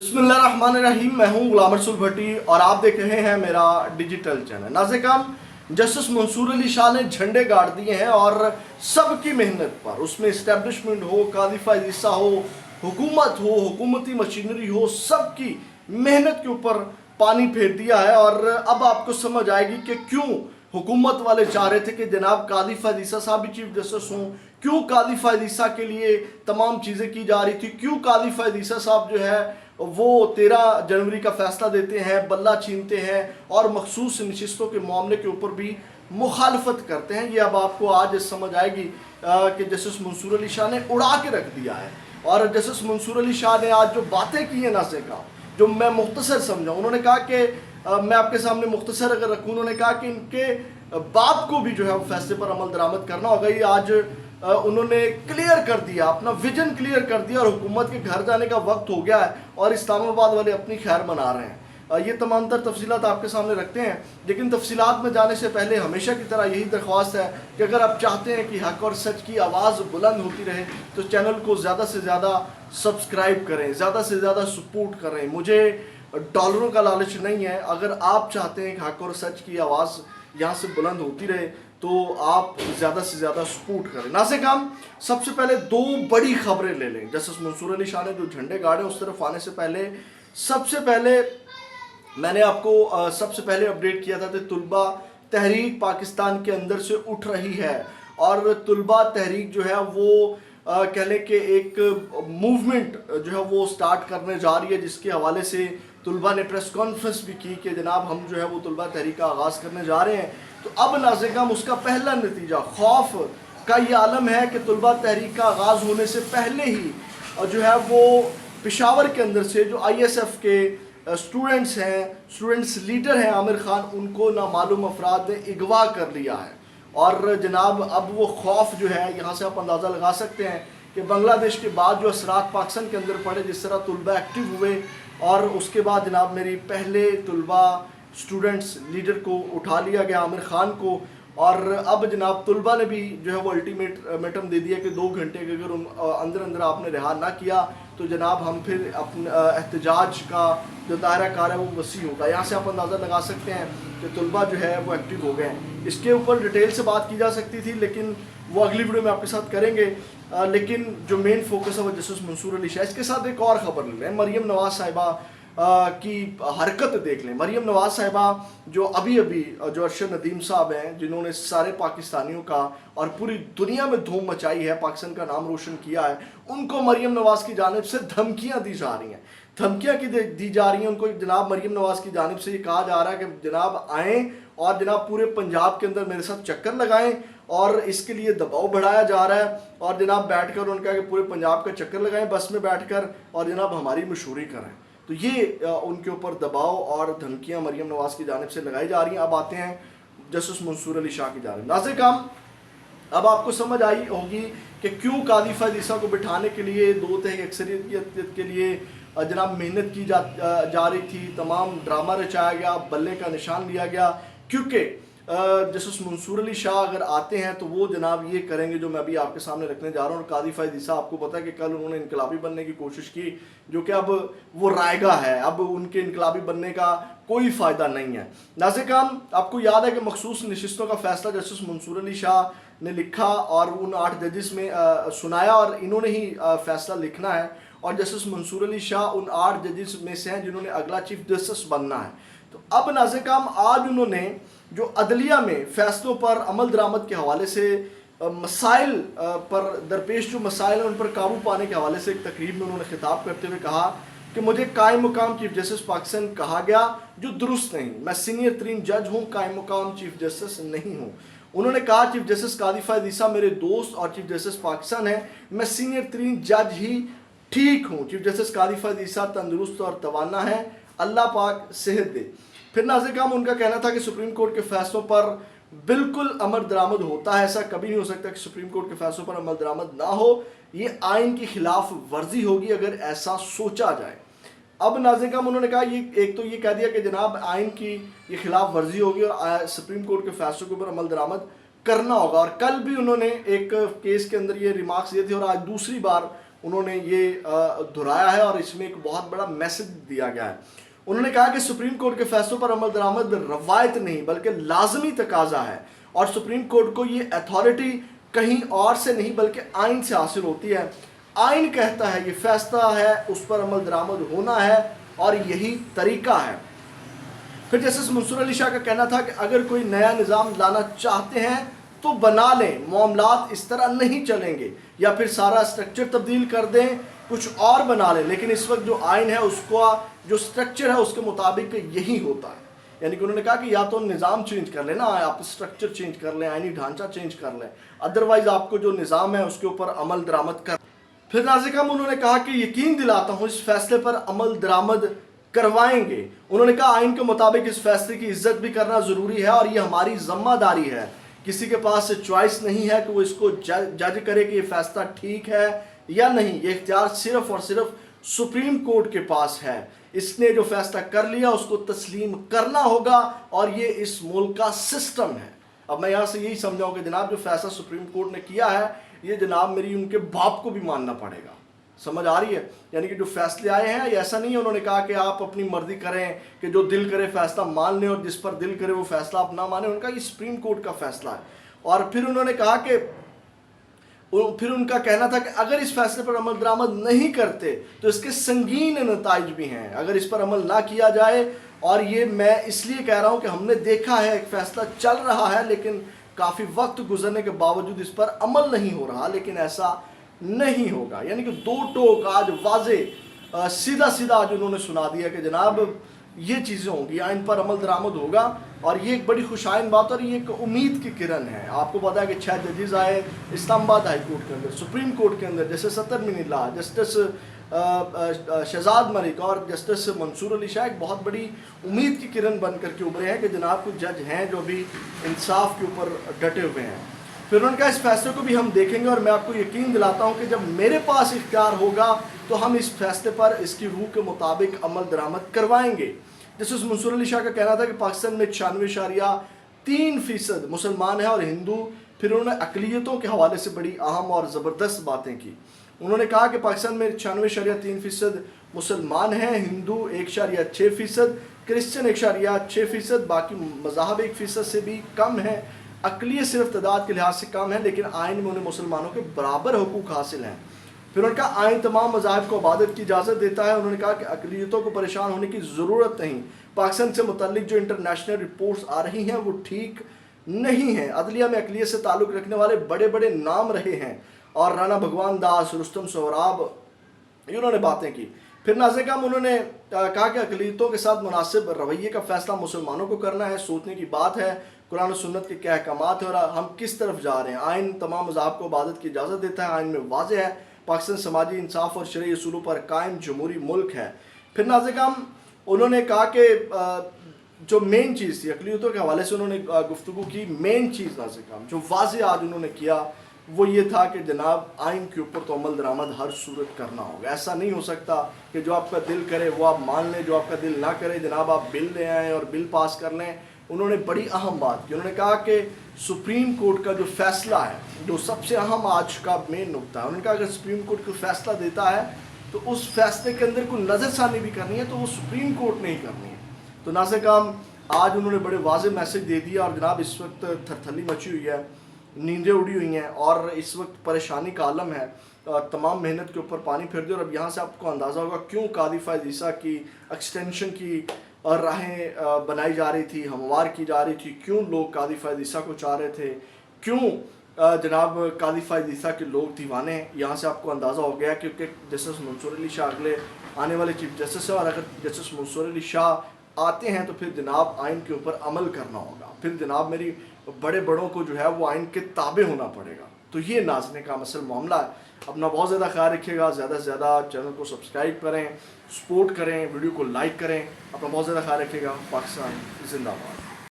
बिस्मिल्लाहिर्रहमानिर्रहीम। मैं हूं गुलाम रसूल भट्टी और आप देख रहे हैं मेरा डिजिटल चैनल। नाज़िर जस्टिस मंसूर अली शाह ने झंडे गाड़ दिए हैं और सबकी मेहनत पर, उसमें इस्टेब्लिशमेंट हो, कादी फ़ायज़ इस्सा हो, हुकूमत हो, हुकूमती मशीनरी हो, सबकी मेहनत के ऊपर पानी फेर दिया है। और अब आपको समझ आएगी कि क्यों हुकूमत वाले चाह रहे थे कि जनाब कादी फ़ायज़ इस्सा साहब भी चीफ जस्टिस हों, क्यों कादी फ़ायज़ इस्सा के लिए तमाम चीज़ें की जा रही थी, क्यों कादी फ़ायज़ इस्सा साहब जो है वो 13 जनवरी का फैसला देते हैं, बल्ला छीनते हैं और मखसूस नशिस्तों के मामले के ऊपर भी मुखालफत करते हैं। ये अब आपको आज समझ आएगी कि जस्टिस मंसूर अली शाह ने उड़ा के रख दिया है। और जस्टिस मंसूर अली शाह ने आज जो बातें की हैं नाज़िर का, जो मैं मुख्तसर समझा, उन्होंने कहा कि मैं आपके सामने मुख्तसर अगर रखूँ, उन्होंने कहा कि इनके बाप को भी जो है वो फैसले पर अमल दरामद करना होगा। ये आज उन्होंने क्लियर कर दिया, अपना विजन क्लियर कर दिया और हुकूमत के घर जाने का वक्त हो गया है और इस्लामाबाद वाले अपनी खैर मना रहे हैं। ये तमाम तर तफसीलात आपके सामने रखते हैं, लेकिन तफसीलात में जाने से पहले हमेशा की तरह यही दरख्वास्त है कि अगर आप चाहते हैं कि हक और सच की आवाज़ बुलंद होती रहे तो चैनल को ज़्यादा से ज़्यादा सब्सक्राइब करें, ज़्यादा से ज़्यादा सपोर्ट करें। मुझे डॉलरों का लालच नहीं है। अगर आप चाहते हैं कि हक और सच की आवाज़ यहाँ से बुलंद होती रहे तो आप ज़्यादा से ज़्यादा सपोर्ट करें। नाज़िर हम सबसे पहले दो बड़ी खबरें ले लें। जस्टिस मंसूर अली शाह ने जो झंडे गाड़े उस तरफ आने से पहले सबसे पहले मैंने आपको सबसे पहले अपडेट किया था कि तुलबा तहरीक पाकिस्तान के अंदर से उठ रही है और तुलबा तहरीक जो है वो कह लें कि एक मूवमेंट जो है वो स्टार्ट करने जा रही है, जिसके हवाले से तुलबा ने प्रेस कॉन्फ्रेंस भी की कि जनाब हम जो है वो तुलबा तहरीक का आगाज़ करने जा रहे हैं। तो अब नाज़िर हम उसका पहला नतीजा खौफ का ये आलम है कि तुलबा तहरीक का आगाज़ होने से पहले ही जो है वो पेशावर के अंदर से जो ISF के स्टूडेंट्स हैं, स्टूडेंट्स लीडर हैं आमिर खान, उनको नामालूम अफराद ने अगवा कर लिया है। और जनाब अब वो खौफ जो है, यहाँ से आप अंदाज़ा लगा सकते हैं कि बांग्लादेश के बाद जो असरात पाकिस्तान के अंदर पड़े, जिस तरह तुलबा एक्टिव हुए और उसके बाद जनाब मेरी पहले तुलबा स्टूडेंट्स लीडर को उठा लिया गया, आमिर खान को। और अब जनाब तुलबा ने भी जो है वो अल्टीमेटम दे दिया कि 2 घंटे के अगर अंदर अंदर आपने रिहा ना किया तो जनाब हम फिर अपने एहतजाज का जो दायरा कार है वो वसी होगा। यहाँ से आप अंदाज़ा लगा सकते हैं कि तुलबा जो है वो एक्टिव हो गए हैं। इसके ऊपर डिटेल से बात की जा सकती थी, लेकिन वो अगली वीडियो में आपके साथ करेंगे। लेकिन जो मेन फोकस है वो जस्टिस मंसूर अली शाह। इसके साथ एक और ख़बर ले लें, मरियम नवाज़ साहिबा की हरकत देख लें। मरियम नवाज़ साहिबा जो अभी जो अरशद नदीम साहब हैं, जिन्होंने सारे पाकिस्तानियों का और पूरी दुनिया में धूम मचाई है, पाकिस्तान का नाम रोशन किया है, उनको मरियम नवाज़ की जानिब से धमकियां दी जा रही हैं। धमकियां की दी जा रही हैं उनको। जनाब मरियम नवाज़ की जानिब से ये कहा जा रहा है कि जनाब आएँ और जनाब पूरे पंजाब के अंदर मेरे साथ चक्कर लगाएं, और इसके लिए दबाव बढ़ाया जा रहा है। और जनाब बैठकर उन्होंने कहा कि पूरे पंजाब का चक्कर लगाएं बस में बैठकर और जनाब हमारी मशहूरी करें। तो ये उनके ऊपर दबाव और धमकियां मरियम नवाज़ की जानिब से लगाई जा रही हैं। अब आते हैं जस्टिस मंसूर अली शाह की जानिब। नाज़िर काम अब आपको समझ आई होगी कि क्यों कादी फ़ायज़ इस्सा को बिठाने के लिए 2 तिहाई अक्सरियत के लिए जनाब मेहनत की जा रही थी, तमाम ड्रामा रचाया गया, बल्ले का निशान लिया गया। क्योंकि जस्टिस मंसूर अली शाह अगर आते हैं तो वो जनाब ये करेंगे जो मैं अभी आपके सामने रखने जा रहा हूँ। और कादी फ़ायज़ इस्सा आपको पता है कि कल उन्होंने इनकलाबी बनने की कोशिश की, जो कि अब वो रायगा है, अब उनके इनकलाबी बनने का कोई फ़ायदा नहीं है। नाज़िर खान आपको याद है कि मखसूस नशिस्तों का फ़ैसला जस्टिस मंसूर अली शाह ने लिखा और उन 8 जजेस में सुनाया और इन्होंने ही फ़ैसला लिखना है। और जस्टिस मंसूर अली शाह उन 8 जजेस में से हैं जिन्होंने अगला चीफ जस्टिस बनना है। तो अब नाज़िर काम आज उन्होंने जो अदलिया में फ़ैसलों पर अमल दरामद के हवाले से मसाइल पर दरपेश जो मसाइल हैं उन पर काबू पाने के हवाले से एक तकरीब में उन्होंने खिताब करते हुए कहा कि मुझे कायम मुकाम चीफ जस्टिस पाकिस्तान कहा गया जो दुरुस्त नहीं। मैं सीनियर तरीन जज हूँ, कायम मुकाम चीफ जस्टिस नहीं हूँ। उन्होंने कहा चीफ जस्टिस कादी फ़ायज़ इस्सा मेरे दोस्त और चीफ जस्टिस पाकिस्तान है, मैं सीनियर तरीन जज ही ठीक हूँ। चीफ जस्टिस कादी फ़ायज़ इस्सा तंदुरुस्त और तवाना है, अल्लाह पाक सेहत दे। फिर नाज़िर काम उनका कहना था कि सुप्रीम कोर्ट के फैसलों पर बिल्कुल अमल दरामद होता है, ऐसा कभी नहीं हो सकता कि सुप्रीम कोर्ट के फैसलों पर अमल दरामद ना हो। ये आइन की खिलाफ वर्जी होगी अगर ऐसा सोचा जाए। अब नाज़िर काम उन्होंने कहा ये एक तो ये कह दिया कि जनाब आइन की ये खिलाफ वर्जी होगी और सुप्रीम कोर्ट के फैसलों के ऊपर अमल दरामद करना होगा। और कल भी उन्होंने एक केस के अंदर ये रिमार्क्स दिए थे और आज दूसरी बार انہوں نے یہ دہرایا ہے اور اس میں ایک بہت بڑا میسج دیا گیا ہے. انہوں نے کہا کہ سپریم کورٹ کے فیصلوں پر عمل درآمد روایت نہیں بلکہ لازمی تقاضا ہے اور سپریم کورٹ کو یہ اتھارٹی کہیں اور سے نہیں بلکہ آئین سے حاصل ہوتی ہے. آئین کہتا ہے یہ فیصلہ ہے, اس پر عمل درآمد ہونا ہے اور یہی طریقہ ہے. پھر جسٹس منصور علی شاہ کا کہنا تھا کہ اگر کوئی نیا نظام لانا چاہتے ہیں تو بنا لیں, معاملات اس طرح نہیں چلیں گے, یا پھر سارا سٹرکچر تبدیل کر دیں, کچھ اور بنا لیں, لیکن اس وقت جو آئین ہے اس کو جو سٹرکچر ہے اس کے مطابق یہی ہوتا ہے. یعنی کہ انہوں نے کہا کہ یا تو نظام چینج کر لیں نا, آپ سٹرکچر چینج کر لیں, آئینی ڈھانچہ چینج کر لیں, ادروائز آپ کو جو نظام ہے اس کے اوپر عمل درآمد کر. پھر ناظرین انہوں نے کہا کہ یقین دلاتا ہوں اس فیصلے پر عمل درآمد کروائیں گے. انہوں نے کہا آئین کے مطابق اس فیصلے کی عزت بھی کرنا ضروری ہے اور یہ ہماری ذمہ داری ہے. کسی کے پاس چوائس نہیں ہے کہ وہ اس کو جج کرے کہ یہ فیصلہ ٹھیک ہے یا نہیں. یہ اختیار صرف اور صرف سپریم کورٹ کے پاس ہے. اس نے جو فیصلہ کر لیا اس کو تسلیم کرنا ہوگا اور یہ اس ملک کا سسٹم ہے. اب میں یہاں سے یہی سمجھاؤں کہ جناب جو فیصلہ سپریم کورٹ نے کیا ہے یہ جناب میری ان کے باپ کو بھی ماننا پڑے گا. سمجھ آ رہی ہے؟ یعنی کہ جو فیصلے آئے ہیں یہ ایسا نہیں ہے انہوں نے کہا کہ آپ اپنی مرضی کریں کہ جو دل کرے فیصلہ مان لیں اور جس پر دل کرے وہ فیصلہ آپ نہ مانیں. ان کا یہ سپریم کورٹ کا فیصلہ ہے. اور پھر انہوں نے کہا کہ پھر ان کا کہنا تھا کہ اگر اس فیصلے پر عمل درآمد نہیں کرتے تو اس کے سنگین نتائج بھی ہیں اگر اس پر عمل نہ کیا جائے. اور یہ میں اس لیے کہہ رہا ہوں کہ ہم نے دیکھا ہے ایک فیصلہ چل رہا ہے لیکن کافی وقت گزرنے کے باوجود اس پر عمل نہیں ہو رہا, لیکن ایسا نہیں ہوگا. یعنی کہ دو ٹوک آج واضح سیدھا سیدھا آج انہوں نے سنا دیا کہ جناب یہ چیزیں ہوں گی, آئین پر عمل درآمد ہوگا. اور یہ ایک بڑی خوشائن بات اور یہ ایک امید کی کرن ہے. آپ کو پتا ہے کہ 6 ججز آئے اسلام آباد ہائی کورٹ کے اندر, سپریم کورٹ کے اندر, جسٹس اطہر من اللہ, جسٹس شہزاد ملک اور جسٹس منصور علی شاہ. ایک بہت بڑی امید کی کرن بن کر کے ابھرے ہیں کہ جناب کچھ جج ہیں جو بھی انصاف کے اوپر ڈٹے ہوئے ہیں. پھر ان کا اس فیصلے کو بھی ہم دیکھیں گے اور میں آپ کو یقین دلاتا ہوں کہ جب میرے پاس اختیار ہوگا تو ہم اس فیصلے پر اس کی روح کے مطابق عمل درآمد کروائیں گے. جسٹس منصور علی شاہ کا کہنا تھا کہ پاکستان میں 96.3% مسلمان ہیں اور ہندو. پھر انہوں نے اقلیتوں کے حوالے سے بڑی اہم اور زبردست باتیں کی. انہوں نے کہا کہ پاکستان میں 96.3% مسلمان ہیں, ہندو 1.6%, کرسچن 1.6%, باقی مذاہب 1% سے بھی کم ہیں. اقلیت صرف تعداد کے لحاظ سے کم ہے لیکن آئین میں انہیں مسلمانوں کے برابر حقوق حاصل ہیں. پھر ان کا آئین تمام مذاہب کو عبادت کی اجازت دیتا ہے. انہوں نے کہا کہ اقلیتوں کو پریشان ہونے کی ضرورت نہیں. پاکستان سے متعلق جو انٹرنیشنل رپورٹس آ رہی ہیں وہ ٹھیک نہیں ہیں. عدلیہ میں اقلیت سے تعلق رکھنے والے بڑے بڑے نام رہے ہیں اور رانا بھگوان داس, رستم سہراب, انہوں نے باتیں کی. پھر ناظرین انہوں نے کہا کہ اقلیتوں کے ساتھ مناسب رویے کا فیصلہ مسلمانوں کو کرنا ہے. سوچنے کی بات ہے, قرآن و سنت کے کیا احکامات ہیں اور ہم کس طرف جا رہے ہیں. آئین تمام مذاہب کو عبادت کی اجازت دیتا ہے. آئین میں واضح ہے پاکستان سماجی انصاف اور شرعی اصولوں پر قائم جمہوری ملک ہے. پھر ناظرین انہوں نے کہا کہ جو مین چیز تھی اقلیتوں کے حوالے سے انہوں نے گفتگو کی, مین چیز ناظرین جو واضح آج انہوں نے کیا وہ یہ تھا کہ جناب آئین کے اوپر تو عمل درآمد ہر صورت کرنا ہوگا. ایسا نہیں ہو سکتا کہ جو آپ کا دل کرے وہ آپ مان لیں, جو آپ کا دل نہ کرے جناب آپ بل لے آئیں اور بل پاس کر لیں. انہوں نے بڑی اہم بات کی. انہوں نے کہا کہ سپریم کورٹ کا جو فیصلہ ہے جو سب سے اہم آج کا مین نقطہ ہے, انہوں نے کہا اگر سپریم کورٹ کوئی فیصلہ دیتا ہے تو اس فیصلے کے اندر کوئی نظر ثانی بھی کرنی ہے تو وہ سپریم کورٹ نے ہی کرنی ہے. تو ناظرین آج انہوں نے بڑے واضح میسج دے دیا اور جناب اس وقت تھرتھلی مچی ہوئی ہے, نیندیں اڑی ہوئی ہیں اور اس وقت پریشانی کا عالم ہے. تمام محنت کے اوپر پانی پھیر دیا. اور اب یہاں سے آپ کو اندازہ ہوگا کیوں قاضی فائز عیسیٰ کی ایکسٹینشن کی راہیں بنائی جا رہی تھی, ہموار کی جا رہی تھی, کیوں لوگ قاضی فائز عیسیٰ کو چاہ رہے تھے, کیوں جناب قاضی فائز عیسیٰ کے لوگ دیوانے ہیں. یہاں سے آپ کو اندازہ ہو گیا کیونکہ جسٹس منصور علی شاہ اگلے آنے والے چیف جسٹس ہیں اور اگر جسٹس منصور علی شاہ آتے ہیں تو پھر جناب آئین کے اوپر عمل کرنا ہوگا. پھر جناب میری بڑے بڑوں کو جو ہے وہ آئین کے تابع ہونا پڑے گا. تو یہ ناظرین کا مسئلہ معاملہ ہے. اپنا بہت زیادہ خیال رکھیے گا, زیادہ سے زیادہ چینل کو سبسکرائب کریں, سپورٹ کریں, ویڈیو کو لائک کریں. اپنا بہت زیادہ خیال رکھیے گا. پاکستان زندہ باد.